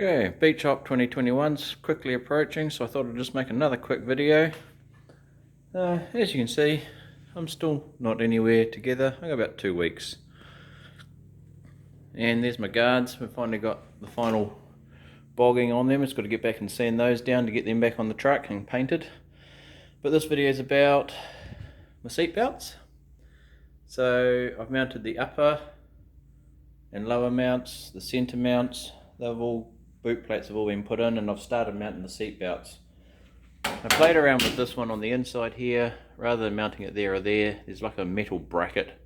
Okay, Beach Hop 2021's quickly approaching, so I thought I'd just make another quick video. As you can see, I'm still not anywhere together. I got about 2 weeks. And there's my guards. We've finally got the final bogging on them. It's got to get back and sand those down to get them back on the truck and painted. But this video is about my seat belts. So I've mounted the upper and lower mounts, the center mounts. Boot plates have all been put in, and I've started mounting the seat belts. I played around with this one on the inside here. Rather than mounting it there or there, there's like a metal bracket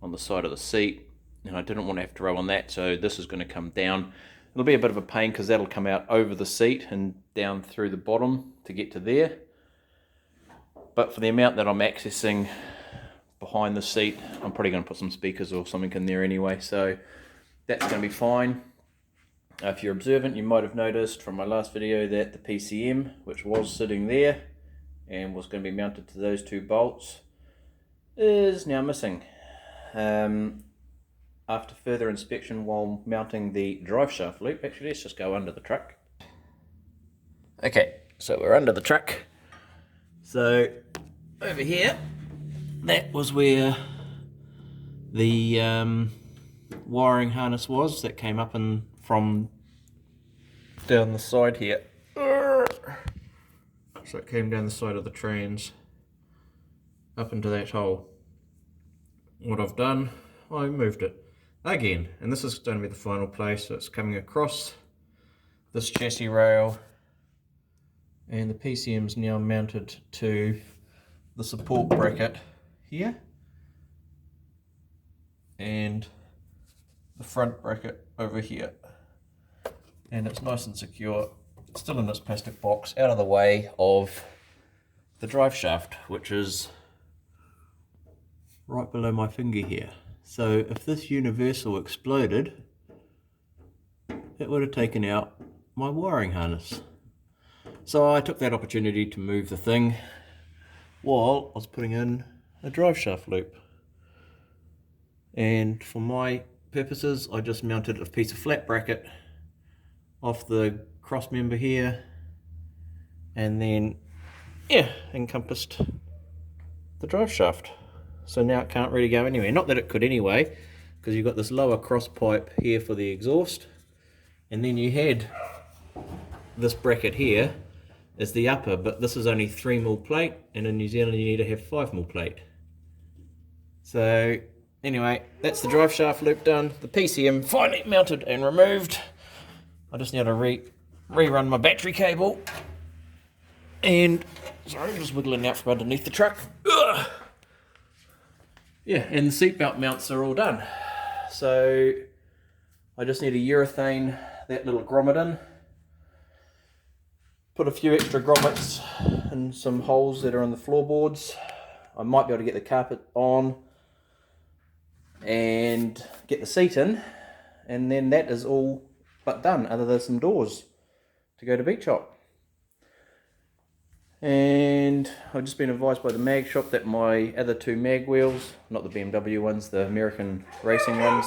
on the side of the seat, and I didn't want to have to row on that, so this is going to come down. It'll be a bit of a pain because that'll come out over the seat and down through the bottom to get to there. But for the amount that I'm accessing behind the seat, I'm probably going to put some speakers or something in there anyway, so that's going to be fine. If you're observant, you might have noticed from my last video that the PCM, which was sitting there and was going to be mounted to those 2 bolts, is now missing. After further inspection while mounting the drive shaft loop, actually let's just go under the truck. Okay, so we're under the truck. So over here, that was where the wiring harness was that came up and from down the side here. So it came down the side of the trans up into that hole. What I've done, I moved it again, and this is going to be the final place. So it's coming across this chassis rail, and the PCM's now mounted to the support bracket here and the front bracket over here, and it's nice and secure. It's still in its plastic box, out of the way of the drive shaft, which is right below my finger here. So if this universal exploded, it would have taken out my wiring harness. So I took that opportunity to move the thing while I was putting in a drive shaft loop. And for my purposes, I just mounted a piece of flat bracket off the cross member here, and then encompassed the drive shaft. So now it can't really go anywhere. Not that it could anyway, because you've got this lower cross pipe here for the exhaust, and then you had this bracket here as the upper, but this is only 3mm plate, and in New Zealand you need to have 5mm plate. So anyway, that's the drive shaft loop done. The PCM finally mounted and removed. I just need to rerun my battery cable. And, sorry, I'm just wiggling out from underneath the truck. Ugh. Yeah, and the seatbelt mounts are all done. So, I just need to urethane that little grommet in. Put a few extra grommets in some holes that are on the floorboards. I might be able to get the carpet on and get the seat in, and then that is all but done, other than some doors to go to Beach Hop. And I've just been advised by the mag shop that my other 2 mag wheels, not the BMW ones, the American racing ones,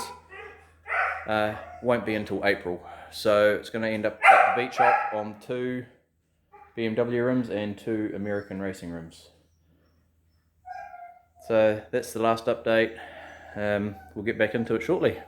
won't be until April. So it's going to end up at the Beach Hop on 2 BMW rims and 2 American racing rims. So that's the last update. We'll get back into it shortly.